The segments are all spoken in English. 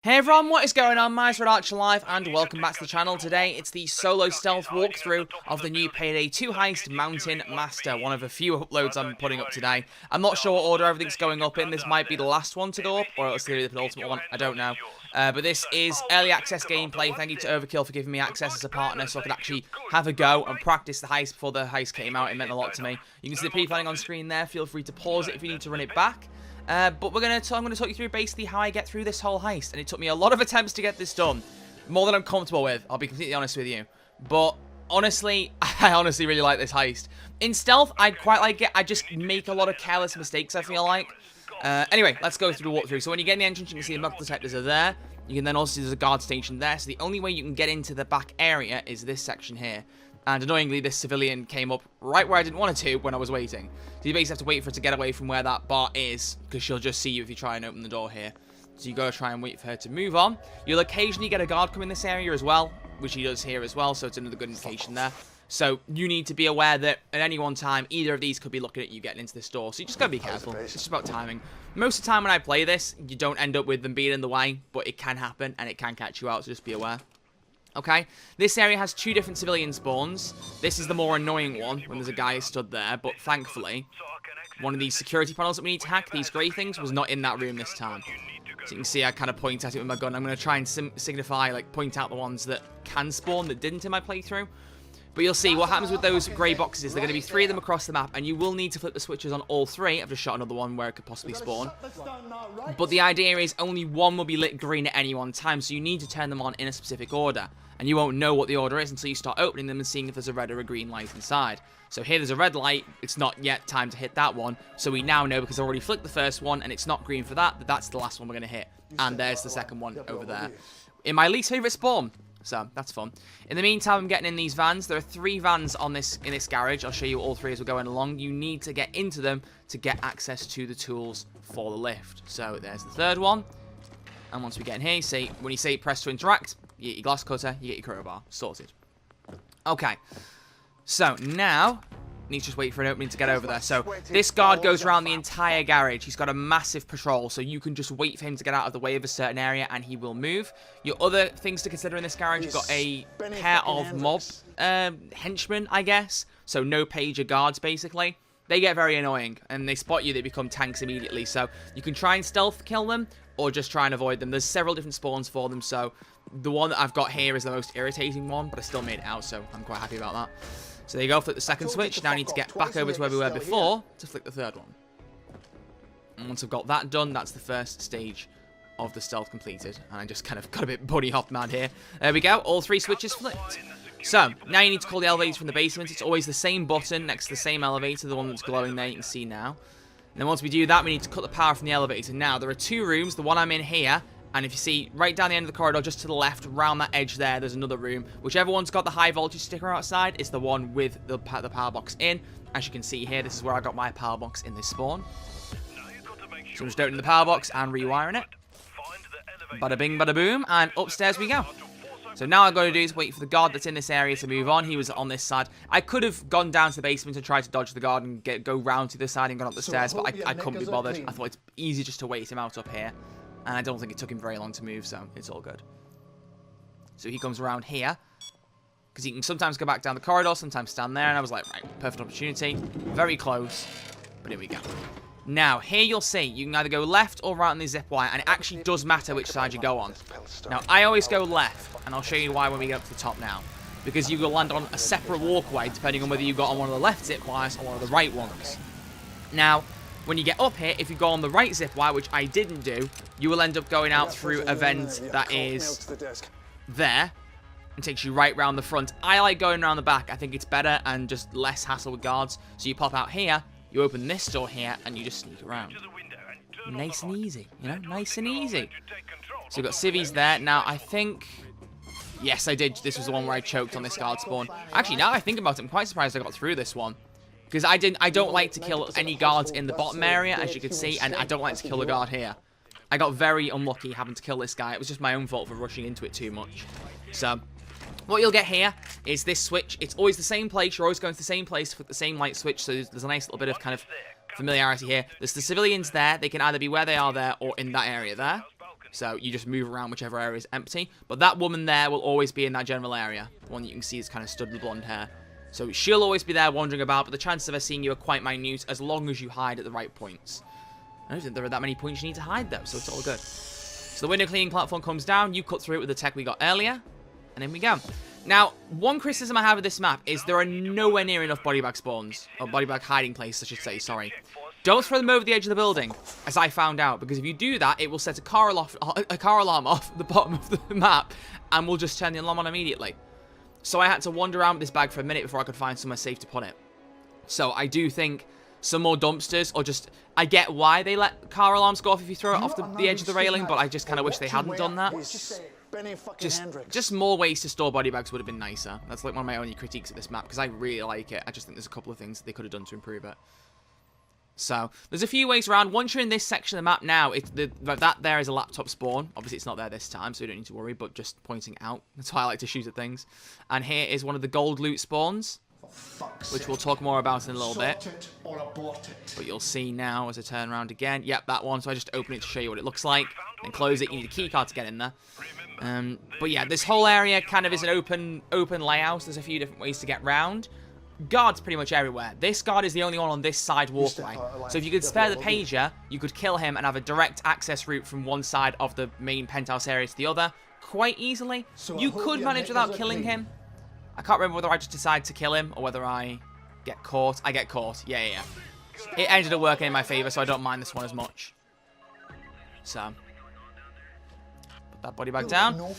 Hey everyone, what is going on? MrWombat live and welcome back to the channel. Today it's the solo stealth walkthrough of the new Payday 2 Heist Mountain Master, one of a few uploads I'm putting up today. I'm not sure what order everything's going up in. This might be the last one to go up, or it's the penultimate one, I don't know. But this is early access gameplay. Thank you to Overkill for giving me access as a partner so I could actually have a go and practice the heist before the heist came out. It meant a lot to me. You can see the pre-planning on screen there. Feel free to pause it if you need to run it back. But I'm going to talk you through basically how I get through this whole heist. And it took me a lot of attempts to get this done. More than I'm comfortable with, I'll be completely honest with you. But honestly, I honestly really like this heist. In stealth, I'd quite like it. I just make a lot of careless mistakes, I feel like. Anyway, let's go through the walkthrough. So when you get in the entrance, you can see the metal detectors are there. You can then also see there's a guard station there. So the only way you can get into the back area is this section here. And annoyingly, this civilian came up right where I didn't want it to when I was waiting. So you basically have to wait for it to get away from where that bar is, because she'll just see you if you try and open the door here. So you gotta try and wait for her to move on. You'll occasionally get a guard come in this area as well, which he does here as well, so it's another good indication there. So you need to be aware that at any one time, either of these could be looking at you getting into this door. So you just gotta be careful. It's just about timing. Most of the time when I play this, you don't end up with them being in the way, but it can happen and it can catch you out, so just be aware. Okay, this area has two different civilian spawns. This is the more annoying one, when there's a guy stood there, but thankfully, one of these security panels that we need to hack, these grey things, was not in that room this time. So you can see I kind of point at it with my gun. I'm going to try and signify, like, point out the ones that can spawn that didn't in my playthrough. But you'll see what happens with those grey boxes is there are going to be three of them across the map, and you will need to flip the switches on all three. I've just shot another one where it could possibly spawn. But the idea is only one will be lit green at any one time, so you need to turn them on in a specific order. And you won't know what the order is until you start opening them and seeing if there's a red or a green light inside. So here there's a red light, it's not yet time to hit that one. So we now know, because I've already flicked the first one and it's not green for that, that's the last one we're going to hit. And there's the second one over there. In my least favourite spawn. So that's fun. In the meantime, I'm getting in these vans. There are three vans in this garage. I'll show you all three as we're going along. You need to get into them to get access to the tools for the lift. So there's the third one. And once we get in here, you see, when you say press to interact, you get your glass cutter, you get your crowbar. Sorted. Okay. So now, need to just wait for an opening to get over there. So this guard goes around the entire garage. He's got a massive patrol, so you can just wait for him to get out of the way of a certain area and he will move. Your other things to consider in this garage, you've got a pair of mob henchmen, I guess. So no pager guards, basically. They get very annoying, and they spot you, they become tanks immediately. So you can try and stealth kill them, or just try and avoid them. There's several different spawns for them, so the one that I've got here is the most irritating one, but I still made it out, so I'm quite happy about that. So there you go, flip the second switch. Now I need to get back over to where we were before to flick the third one. And once I've got that done, that's the first stage of the stealth completed. And I just kind of got a bit bunny hop mad here. There we go, all three switches flipped. So, now you need to call the elevator from the basement. It's always the same button next to the same elevator, the one that's glowing there, you can see now. And then once we do that, we need to cut the power from the elevator. Now, there are two rooms, the one I'm in here, and if you see right down the end of the corridor, just to the left, around that edge there, there's another room. Whichever one's got the high voltage sticker outside is the one with the power box in. As you can see here, this is where I got my power box in this spawn. So I'm just opening the power box and rewiring it. Bada bing, bada boom, and upstairs we go. So now all I've got to do is wait for the guard that's in this area to move on. He was on this side. I could have gone down to the basement and tried to dodge the guard and go round to the side and gone up the stairs, but I couldn't be bothered. I thought it's easy just to wait him out up here. And I don't think it took him very long to move, so it's all good. So he comes around here. Because he can sometimes go back down the corridor, sometimes stand there. And I was like, right, perfect opportunity. Very close. But here we go. Now, here you'll see, you can either go left or right on the zip wire, and it actually does matter which side you go on. Now, I always go left, and I'll show you why when we get up to the top now. Because you will land on a separate walkway, depending on whether you got on one of the left zip wires or one of the right ones. Now, when you get up here, if you go on the right zip wire, which I didn't do, you will end up going out through a vent that is there, and takes you right round the front. I like going around the back. I think it's better and just less hassle with guards. So you pop out here, you open this door here, and you just sneak around. Nice and easy, you know, nice and easy. So we've got civvies there. Now, I think... Yes, I did. This was the one where I choked on this guard spawn. Actually, now I think about it, I'm quite surprised I got through this one. Because I don't like to kill any guards in the bottom area, as you can see, and I don't like to kill the guard here. I got very unlucky having to kill this guy. It was just my own fault for rushing into it too much. So, what you'll get here is this switch. It's always the same place. You're always going to the same place with the same light switch, so there's a nice little bit of kind of familiarity here. There's the civilians there. They can either be where they are there or in that area there. So you just move around whichever area is empty. But that woman there will always be in that general area. The one that you can see is kind of stood with blonde hair. So she'll always be there wandering about, but the chances of her seeing you are quite minute as long as you hide at the right points. I don't think there are that many points you need to hide though, so it's all good. So the window cleaning platform comes down, you cut through it with the tech we got earlier, and in we go. Now, one criticism I have of this map is there are nowhere near enough body bag spawns, or body bag hiding places, I should say, sorry. Don't throw them over the edge of the building, as I found out, because if you do that, it will set a car alarm off the bottom of the map, and will just turn the alarm on immediately. So I had to wander around with this bag for a minute before I could find somewhere safe to put it. So I do think some more dumpsters, or just, I get why they let car alarms go off if you throw it off the edge of the railing, but I just kind of wish they hadn't done that. Just more ways to store body bags would have been nicer. That's like one of my only critiques of this map, because I really like it. I just think there's a couple of things that they could have done to improve it. So, there's a few ways around. Once you're in this section of the map now, that there is a laptop spawn. Obviously, it's not there this time, so you don't need to worry, but just pointing out. That's why I like to shoot at things. And here is one of the gold loot spawns, which we'll talk more about in a little bit. But you'll see now as I turn around again. Yep, that one. So I just open it to show you what it looks like. Then close it. You need a keycard to get in there. But yeah, this whole area kind of is an open layout. There's a few different ways to get round. Guards pretty much everywhere. This guard is the only one on this side walkway. So if you could spare the pager, you could kill him and have a direct access route from one side of the main penthouse area to the other quite easily. You could manage without killing him. I can't remember whether I just decide to kill him or whether I get caught. I get caught. Yeah. It ended up working in my favor, so I don't mind this one as much. So that body bag down, and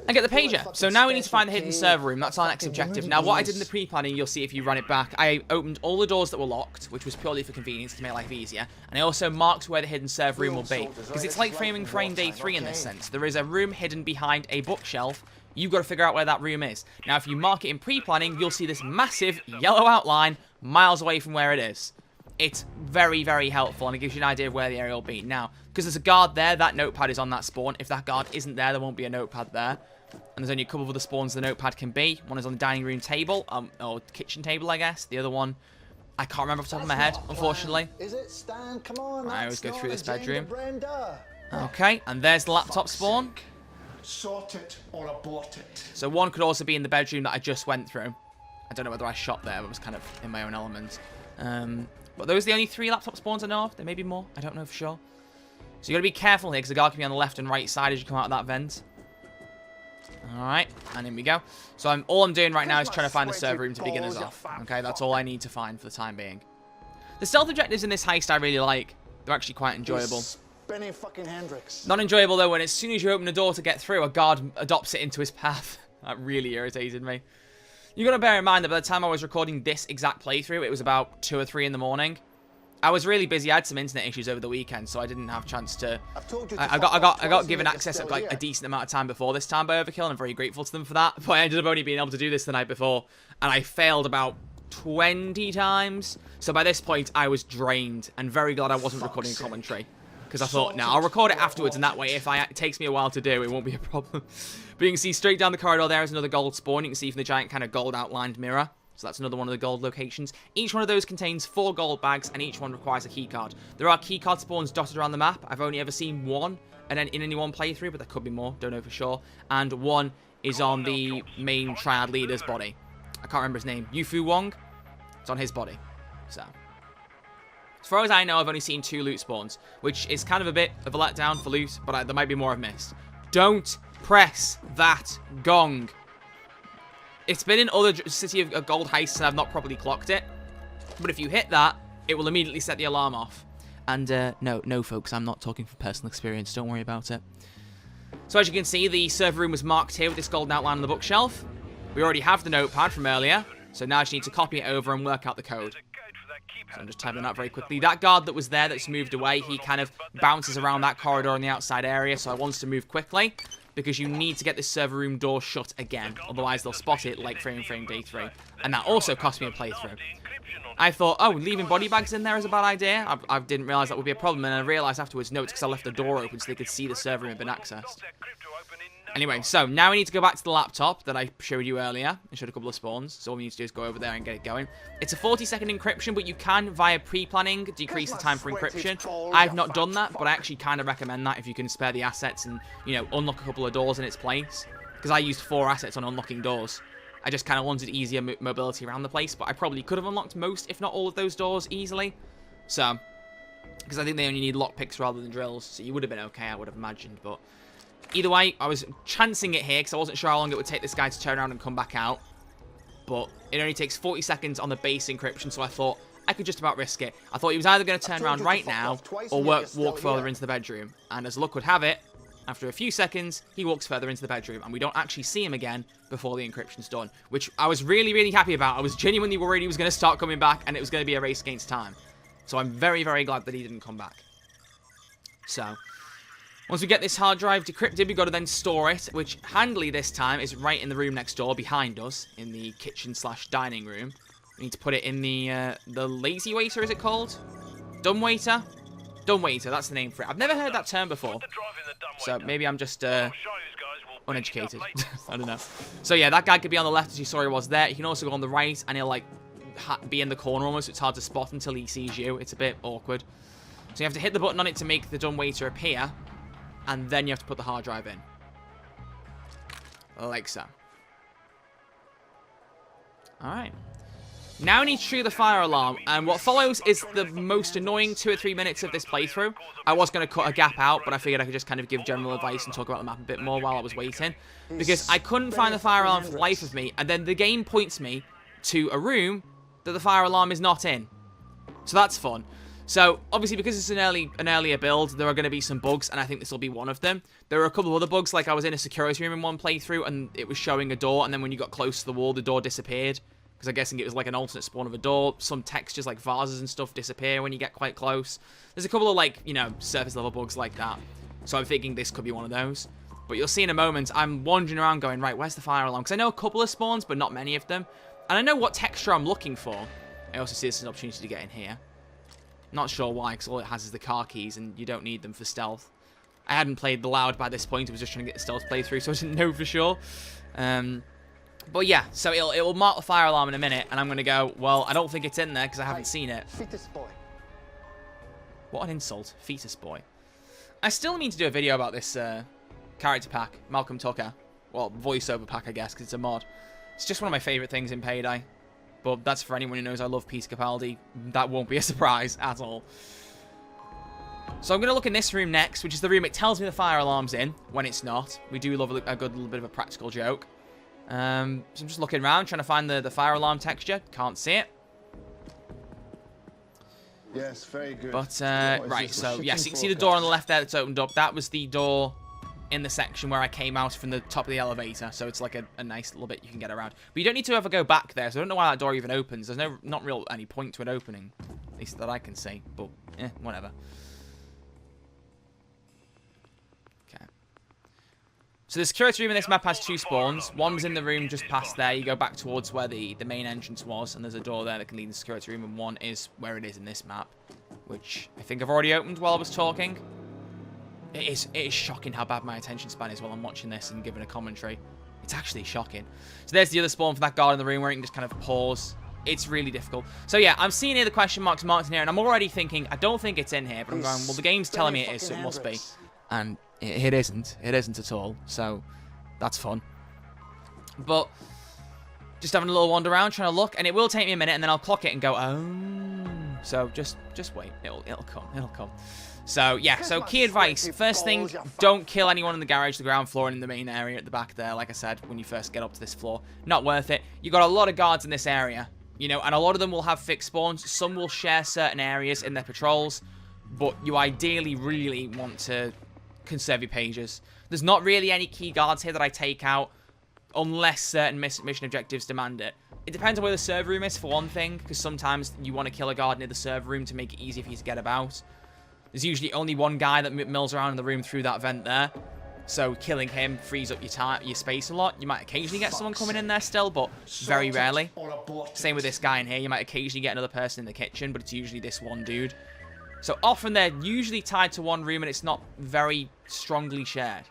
get the pager. So now we need to find the hidden server room. That's our next objective. Now, what I did in the pre-planning, you'll see if you run it back, I opened all the doors that were locked, which was purely for convenience to make life easier, and I also marked where the hidden server room will be, because it's like framing Day 3 in this sense. There is a room hidden behind a bookshelf. You've got to figure out where that room is. Now, if you mark it in pre-planning, you'll see this massive yellow outline miles away from where it is. It's very, very helpful, and it gives you an idea of where the area will be. Now, because there's a guard there, that notepad is on that spawn. If that guard isn't there, there won't be a notepad there. And there's only a couple of other spawns the notepad can be. One is on the dining room table, or kitchen table, I guess. The other one, I can't remember off the top of my head, unfortunately. Is it, Stan? Come on, I always go through this bedroom. Okay, and there's the laptop spawn. Sort it or abort it. So one could also be in the bedroom that I just went through. I don't know whether I shot there, but I was kind of in my own element. But those are the only 3 laptop spawns I know of. There may be more. I don't know for sure. So you got to be careful here, because the guard can be on the left and right side as you come out of that vent. Alright, and in we go. So all I'm doing right now is trying to find the server room to begin us off. Okay, that's all I need to find for the time being. The stealth objectives in this heist I really like. They're actually quite enjoyable. Not enjoyable, though, when as soon as you open the door to get through, a guard adopts it into his path. That really irritated me. You got to bear in mind that by the time I was recording this exact playthrough, it was about 2 or 3 in the morning. I was really busy. I had some internet issues over the weekend, so I didn't have a chance to. I got given access at like a decent amount of time before this time by Overkill, and I'm very grateful to them for that. But I ended up only being able to do this the night before, and I failed about 20 times. So by this point, I was drained, and very glad I wasn't recording commentary. Because I thought, no, I'll record it afterwards, and that way, if it takes me a while to do, it won't be a problem. But you can see straight down the corridor there is another gold spawn. You can see from the giant kind of gold outlined mirror. So that's another one of the gold locations. Each one of those contains 4 gold bags, and each one requires a keycard. There are keycard spawns dotted around the map. I've only ever seen one in any one playthrough, but there could be more. Don't know for sure. And one is on the main Triad leader's body. I can't remember his name. Yufu Wong. It's on his body. So as far as I know, I've only seen 2 loot spawns, which is kind of a bit of a letdown for loot, but there might be more I've missed. Don't press that gong. It's been in other City of Gold heists, and I've not properly clocked it. But if you hit that, it will immediately set the alarm off. And no, folks, I'm not talking from personal experience. Don't worry about it. So as you can see, the server room was marked here with this golden outline on the bookshelf. We already have the notepad from earlier, so now I just need to copy it over and work out the code. So I'm just typing that very quickly. That guard that was there that's moved away, he kind of bounces around that corridor in the outside area, so I want to move quickly. because you need to get this server room door shut again. Otherwise, they'll spot it like frame day 3. And that also cost me a playthrough. I thought, oh, leaving body bags in there is a bad idea. I didn't realise that would be a problem, and I realised afterwards, no, it's because I left the door open so they could see the server room had been accessed. Anyway, so now we need to go back to the laptop that I showed you earlier. I showed a couple of spawns, so all we need to do is go over there and get it going. It's a 40-second encryption, but you can, via pre-planning, decrease the time for encryption. I've not done that, but I actually kind of recommend that if you can spare the assets and, you know, unlock a couple of doors in its place. Because I used 4 assets on unlocking doors. I just kind of wanted easier mobility around the place, but I probably could have unlocked most, if not all of those doors easily. So, because I think they only need lockpicks rather than drills, so you would have been okay, I would have imagined, but... Either way, I was chancing it here because I wasn't sure how long it would take this guy to turn around and come back out. But it only takes 40 seconds on the base encryption, so I thought I could just about risk it. I thought he was either going to turn around right now or walk further into the bedroom. And as luck would have it, after a few seconds, he walks further into the bedroom. And we don't actually see him again before the encryption's done. Which I was really, really happy about. I was genuinely worried he was going to start coming back and it was going to be a race against time. So I'm very, very glad that he didn't come back. So... once we get this hard drive decrypted, we've got to then store it, which handily this time is right in the room next door behind us, in the kitchen/dining room. We need to put it in the lazy waiter, is it called? Dumb waiter? Dumb waiter, that's the name for it. I've never heard that term before, so maybe I'm just uneducated. I don't know. So yeah, that guy could be on the left as you saw he was there. He can also go on the right, and he'll like be in the corner almost. It's hard to spot until he sees you. It's a bit awkward. So you have to hit the button on it to make the dumb waiter appear. And then you have to put the hard drive in. Like so. Alright. Now I need to trigger the fire alarm. And what follows is the most annoying 2 or 3 minutes of this playthrough. I was going to cut a gap out, but I figured I could just kind of give general advice and talk about the map a bit more while I was waiting. Because I couldn't find the fire alarm for the life of me. And then the game points me to a room that the fire alarm is not in. So that's fun. So, obviously, because it's an earlier build, there are going to be some bugs, and I think this will be one of them. There are a couple of other bugs, like I was in a security room in one playthrough, and it was showing a door, and then when you got close to the wall, the door disappeared. Because I'm guessing it was like an alternate spawn of a door. Some textures, like vases and stuff, disappear when you get quite close. There's a couple of, like, you know, surface-level bugs like that. So I'm thinking this could be one of those. But you'll see in a moment, I'm wandering around going, right, where's the fire alarm? Because I know a couple of spawns, but not many of them. And I know what texture I'm looking for. I also see this as an opportunity to get in here. Not sure why, because all it has is the car keys, and you don't need them for stealth. I hadn't played the loud by this point. I was just trying to get the stealth playthrough, so I didn't know for sure. But yeah, so it will mark the fire alarm in a minute, and I'm going to go, well, I don't think it's in there, because I haven't seen it. Fetus boy. What an insult. Fetus boy. I still need to do a video about this character pack, Malcolm Tucker. Well, voiceover pack, I guess, because it's a mod. It's just one of my favourite things in Payday. But that's for anyone who knows I love Peter Capaldi. That won't be a surprise at all. So I'm going to look in this room next, which is the room it tells me the fire alarm's in, when it's not. We do love a good little bit of a practical joke. So I'm just looking around, trying to find the fire alarm texture. Can't see it. Yes, very good. But, right, so, yes, you can see the door on the left there that's opened up. That was the door in the section where I came out from the top of the elevator. So it's like a nice little bit you can get around. But you don't need to ever go back there, so I don't know why that door even opens. There's not real any point to it opening, at least that I can see. But, whatever. Okay. So the security room in this map has 2 spawns. One's in the room just past there. You go back towards where the main entrance was, and there's a door there that can lead to the security room, and one is where it is in this map, which I think I've already opened while I was talking. It is shocking how bad my attention span is while I'm watching this and giving a commentary. It's actually shocking. So there's the other spawn for that guard in the room where you can just kind of pause. It's really difficult. So yeah, I'm seeing here the question marks marked in here, and I'm already thinking, I don't think it's in here, but I'm going, well, the game's telling me it is, so it must be. And it isn't. It isn't at all. So that's fun. But just having a little wander around, trying to look, and it will take me a minute, and then I'll clock it and go, oh. So just wait. It'll come. It'll come. So, yeah, so key advice. First thing, don't kill anyone in the garage, the ground floor, and in the main area at the back there, like I said, when you first get up to this floor. Not worth it. You got a lot of guards in this area, you know, and a lot of them will have fixed spawns. Some will share certain areas in their patrols, but you ideally really want to conserve your pages. There's not really any key guards here that I take out, unless certain mission objectives demand it. It depends on where the server room is, for one thing, because sometimes you want to kill a guard near the server room to make it easier for you to get about. There's usually only one guy that mills around in the room through that vent there. So killing him frees up your space a lot. You might occasionally get someone coming in there still, but very rarely. Same with this guy in here. You might occasionally get another person in the kitchen, but it's usually this one dude. So often they're usually tied to one room, and it's not very strongly shared.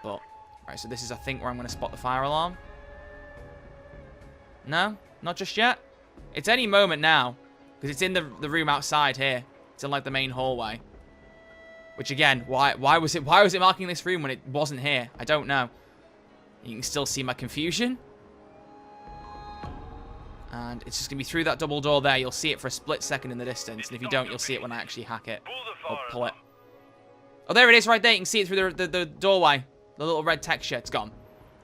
But, right, so this is, I think, where I'm going to spot the fire alarm. No? Not just yet? It's any moment now, because it's in the room outside here. It's in, like, the main hallway. Which, again, why was it marking this room when it wasn't here? I don't know. You can still see my confusion. And it's just going to be through that double door there. You'll see it for a split second in the distance. And if you don't, you'll see it when I actually hack it. Or pull it. Oh, there it is right there. You can see it through the doorway. The little red texture. It's gone.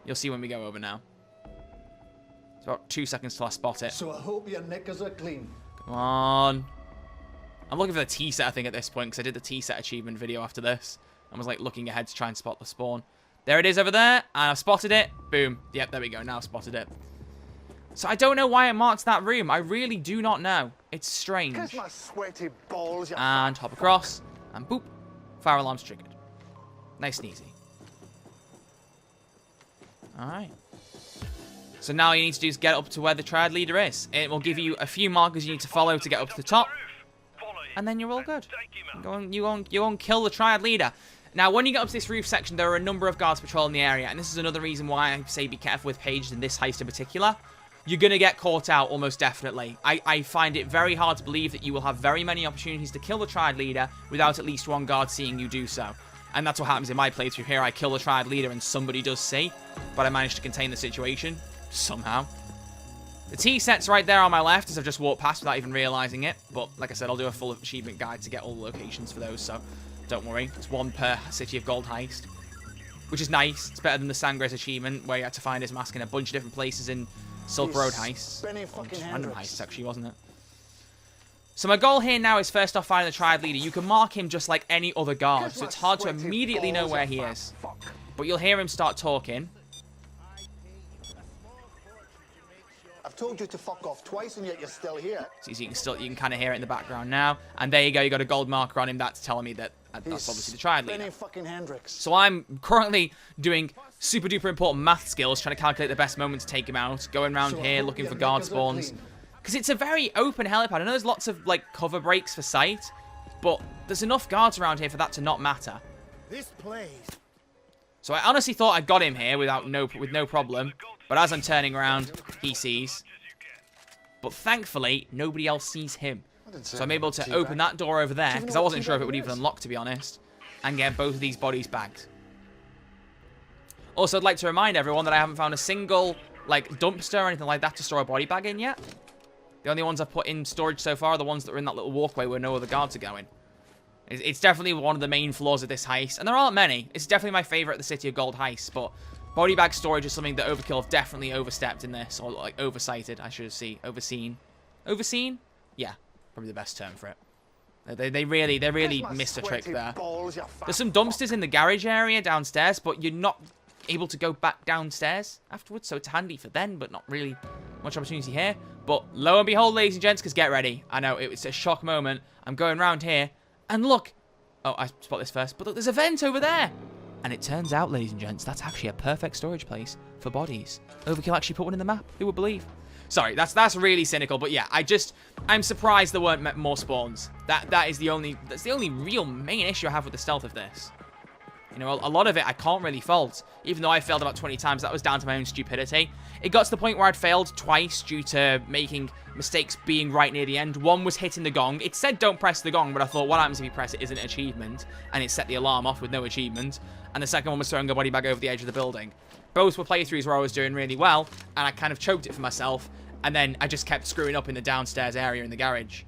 You'll see when we go over now. It's about 2 seconds till I spot it. So I hope your knickers are clean. Come on. I'm looking for the T-set, I think, at this point, because I did the T-set achievement video after this. I was, like, looking ahead to try and spot the spawn. There it is over there, and I've spotted it. Boom. Yep, there we go. Now I've spotted it. So I don't know why it marks that room. I really do not know. It's strange. Kiss my sweaty balls, you And hop across, and boop. Fire alarm's triggered. Nice and easy. Alright. So now all you need to do is get up to where the Triad leader is. It will give you a few markers you need to follow to get up to the top. And then you're all good. You go and kill the Triad leader. Now, when you get up to this roof section, there are a number of guards patrolling the area. And this is another reason why I say be careful with pages in this heist in particular. You're going to get caught out almost definitely. I find it very hard to believe that you will have very many opportunities to kill the Triad leader without at least one guard seeing you do so. And that's what happens in my playthrough here. I kill the Triad leader and somebody does see. But I managed to contain the situation. Somehow. The T-set's right there on my left as I've just walked past without even realizing it. But, like I said, I'll do a full achievement guide to get all the locations for those, so don't worry. It's one per City of Gold heist, which is nice. It's better than the Sangres achievement, where you had to find his mask in a bunch of different places in Silk Road heists. Random heists, actually, wasn't it? So my goal here now is first off finding the Triad leader. You can mark him just like any other guard, so it's hard to immediately know where he is. But you'll hear him start talking. I've told you to fuck off twice and yet you're still here. So you can kind of hear it in the background now. And there you go, you got a gold marker on him. That's telling me that that's obviously the Triad leader. So I'm currently doing super duper important math skills, trying to calculate the best moment to take him out. Going around here looking for guard spawns. Because it's a very open helipad. I know there's lots of like cover breaks for sight, but there's enough guards around here for that to not matter. So I honestly thought I got him here with no problem. But as I'm turning around, he sees. But thankfully, nobody else sees him. So I'm able to open that door over there, because I wasn't sure if it would even unlock, to be honest, and get both of these bodies bagged. Also, I'd like to remind everyone that I haven't found a single, like, dumpster or anything like that to store a body bag in yet. The only ones I've put in storage so far are the ones that are in that little walkway where no other guards are going. It's definitely one of the main flaws of this heist, and there aren't many. It's definitely my favorite the City of Gold heist, but body bag storage is something that Overkill have definitely overstepped in this, or like oversighted, I should say, overseen. Overseen? Yeah, probably the best term for it. They really missed a trick there. There's some dumpsters in the garage area downstairs, but you're not able to go back downstairs afterwards, so it's handy for then, but not really much opportunity here. But lo and behold, ladies and gents, because get ready. I know, it's a shock moment. I'm going around here, and look. Oh, I spot this first, but look, there's a vent over there. And it turns out, ladies and gents, that's actually a perfect storage place for bodies. Overkill actually put one in the map. Who would believe? Sorry, that's really cynical, but yeah, I'm surprised there weren't more spawns. That's the only real main issue I have with the stealth of this. You know, a lot of it I can't really fault. Even though I failed about 20 times, that was down to my own stupidity. It got to the point where I'd failed twice due to making mistakes being right near the end. One was hitting the gong. It said don't press the gong, but I thought what happens if you press it isn't an achievement, and it set the alarm off with no achievement. And the second one was throwing a body bag over the edge of the building. Both were playthroughs where I was doing really well, and I kind of choked it for myself, and then I just kept screwing up in the downstairs area in the garage.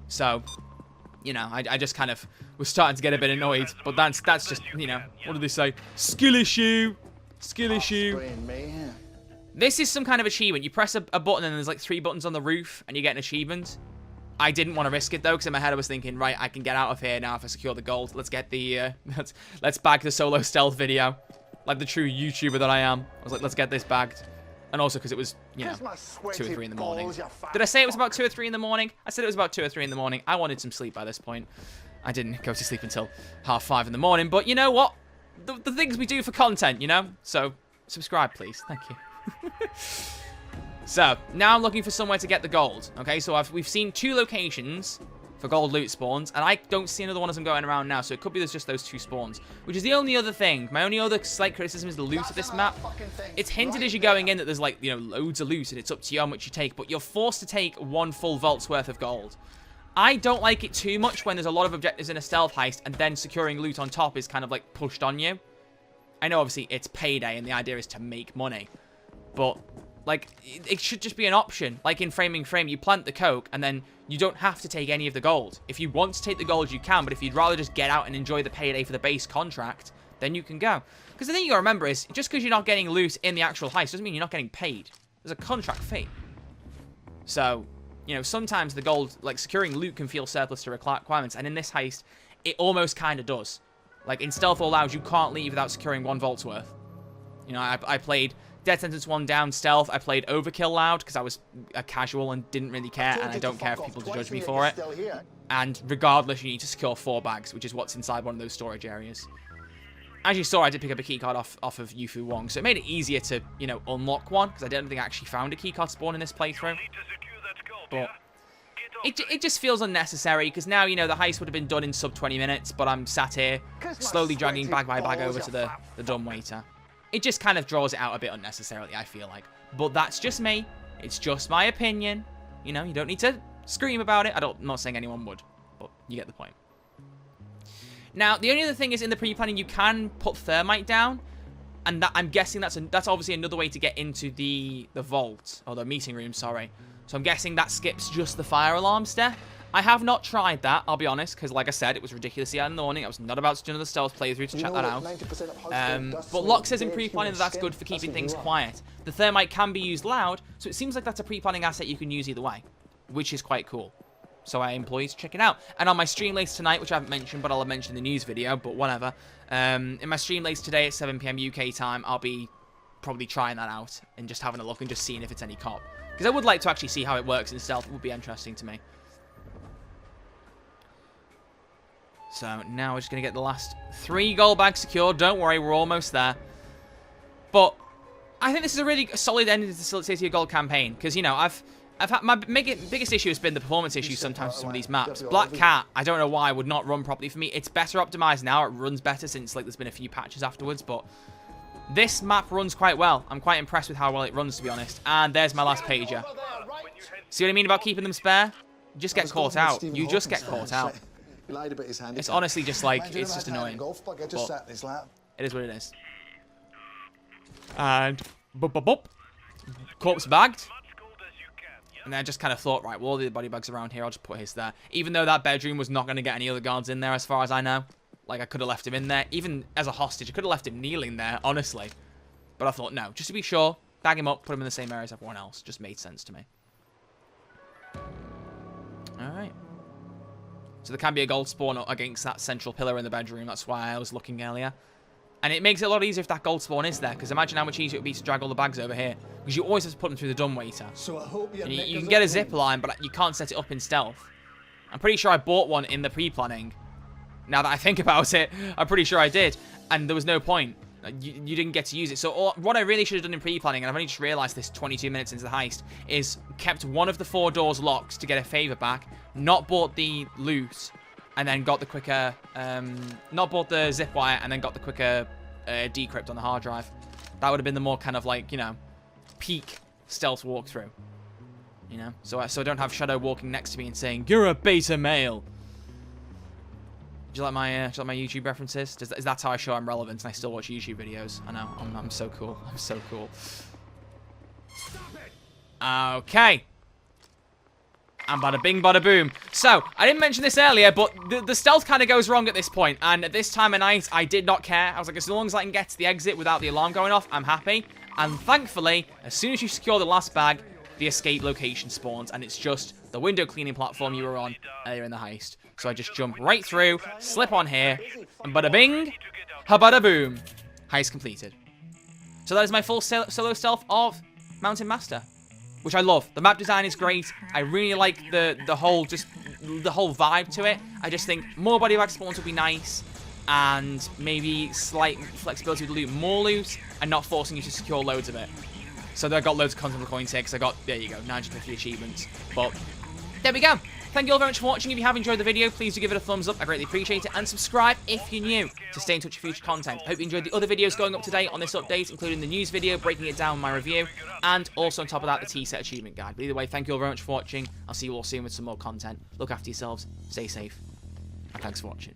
So, you know, I just kind of was starting to get a bit annoyed, but that's just, you know, what do they say? Skill issue. Skill issue. This is some kind of achievement. You press a button and there's like 3 buttons on the roof and you get an achievement. I didn't want to risk it though, because in my head I was thinking, right, I can get out of here now if I secure the gold. Let's get the, let's bag the solo stealth video. Like the true YouTuber that I am. I was like, let's get this bagged. And also because it was, you know, 2 or 3 in the morning. Did I say it was about 2 or 3 in the morning? I said it was about 2 or 3 in the morning. I wanted some sleep by this point. I didn't go to sleep until 5:30 in the morning. But you know what? the things we do for content, you know? So, subscribe, please. Thank you. So, now I'm looking for somewhere to get the gold. Okay, so we've seen 2 locations for gold loot spawns, and I don't see another one as I'm going around now, so it could be there's just those 2 spawns, which is the only other thing. My only other slight criticism is the loot of this map. It's hinted as you're going in that there's, like, you know, loads of loot, and it's up to you how much you take, but you're forced to take 1 full vault's worth of gold. I don't like it too much when there's a lot of objectives in a stealth heist, and then securing loot on top is kind of, like, pushed on you. I know, obviously, it's payday, and the idea is to make money, but... like, it should just be an option. Like in Framing Frame, you plant the coke, and then you don't have to take any of the gold. If you want to take the gold, you can, but if you'd rather just get out and enjoy the payday for the base contract, then you can go. Because the thing you gotta remember is, just because you're not getting loot in the actual heist doesn't mean you're not getting paid. There's a contract fee. So, you know, sometimes the gold, like, securing loot can feel surplus to requirements, and in this heist, it almost kind of does. Like, in Stealth All Out, you can't leave without securing 1 vault's worth. You know, I played... Dead Sentence 1 down stealth. I played Overkill loud because I was a casual and didn't really care, and I don't care if people judge me for it. And regardless, you need to secure 4 bags, which is what's inside one of those storage areas. As you saw, I did pick up a keycard off of Yufu Wong, so it made it easier to, you know, unlock one, because I don't think I actually found a keycard spawn in this playthrough. But it just feels unnecessary, because now, you know, the heist would have been done in sub 20 minutes, but I'm sat here slowly dragging bag by bag over to the dumbwaiter. It just kind of draws it out a bit unnecessarily, I feel like. But that's just me. It's just my opinion. You know, you don't need to scream about it. I'm not saying anyone would, but you get the point. Now, the only other thing is in the pre-planning, you can put thermite down. And that, I'm guessing that's obviously another way to get into the vault, or the meeting room, sorry. So I'm guessing that skips just the fire alarm step. I have not tried that, I'll be honest, because like I said, it was ridiculously out in the morning. I was not about to do another stealth playthrough to check that out. But Locke says in pre-planning that's good for keeping things quiet. The thermite can be used loud, so it seems like that's a pre-planning asset you can use either way, which is quite cool. So I implore you to check it out. And on my stream later tonight, which I haven't mentioned, but I'll mention in the news video, but whatever. In my stream later today at 7 PM UK time, I'll be probably trying that out and just having a look and just seeing if it's any cop. Because I would like to actually see how it works in stealth. It would be interesting to me. So now we're just going to get the last 3 gold bags secured. Don't worry, we're almost there. But I think this is a really solid ending to the City of Gold campaign. Because, you know, I've had my biggest issue has been the performance issues sometimes with some of these maps. Black Cat, I don't know why, would not run properly for me. It's better optimized now. It runs better since, like, there's been a few patches afterwards. But this map runs quite well. I'm quite impressed with how well it runs, to be honest. And there's my last pager. See what I mean about keeping them spare? You just get caught out. You just get caught out. It's honestly just like, it's just annoying. But it is what it is. And boop, boop, boop. Corpse bagged. And then I just kind of thought, right, well, all the body bags around here, I'll just put his there. Even though that bedroom was not going to get any other guards in there as far as I know. Like, I could have left him in there. Even as a hostage, I could have left him kneeling there, honestly. But I thought, no, just to be sure, bag him up, put him in the same area as everyone else. Just made sense to me. Alright. So there can be a gold spawn against that central pillar in the bedroom. That's why I was looking earlier. And it makes it a lot easier if that gold spawn is there. Because imagine how much easier it would be to drag all the bags over here. Because you always have to put them through the dumbwaiter. So I hope you can get a zip line, but you can't set it up in stealth. I'm pretty sure I bought one in the pre-planning. Now that I think about it, I'm pretty sure I did. And there was no point. You didn't get to use it. So what I really should have done in pre-planning, and I've only just realised this 22 minutes into the heist, is kept one of the 4 doors locked to get a favour back, not bought the loot, and then got the quicker, not bought the zip wire, and then got the quicker decrypt on the hard drive. That would have been the more kind of like, you know, peak stealth walkthrough. You know? So I don't have Shadow walking next to me and saying, "You're a beta male." Do you like my YouTube references? Is that how I show I'm relevant and I still watch YouTube videos? I know, I'm so cool. I'm so cool. Okay. And bada bing, bada boom. So, I didn't mention this earlier, but the stealth kind of goes wrong at this point. And at this time of night, I did not care. I was like, as long as I can get to the exit without the alarm going off, I'm happy. And thankfully, as soon as you secure the last bag, the escape location spawns. And it's just the window cleaning platform you were on earlier in the heist. So I just jump right through, slip on here, and bada bing, ha-bada boom. Heist completed. So that is my full solo stealth of Mountain Master, which I love. The map design is great. I really like the whole vibe to it. I just think more body bag spawns would be nice, and maybe slight flexibility with loot, more loot, and not forcing you to secure loads of it. So I got loads of content for coins here, because I got, there you go, 950 achievements. But there we go. Thank you all very much for watching. If you have enjoyed the video, please do give it a thumbs up. I greatly appreciate it. And subscribe if you're new to stay in touch with future content. Hope you enjoyed the other videos going up today on this update, including the news video, breaking it down, my review, and also on top of that, the T-set achievement guide. But either way, thank you all very much for watching. I'll see you all soon with some more content. Look after yourselves, stay safe, and thanks for watching.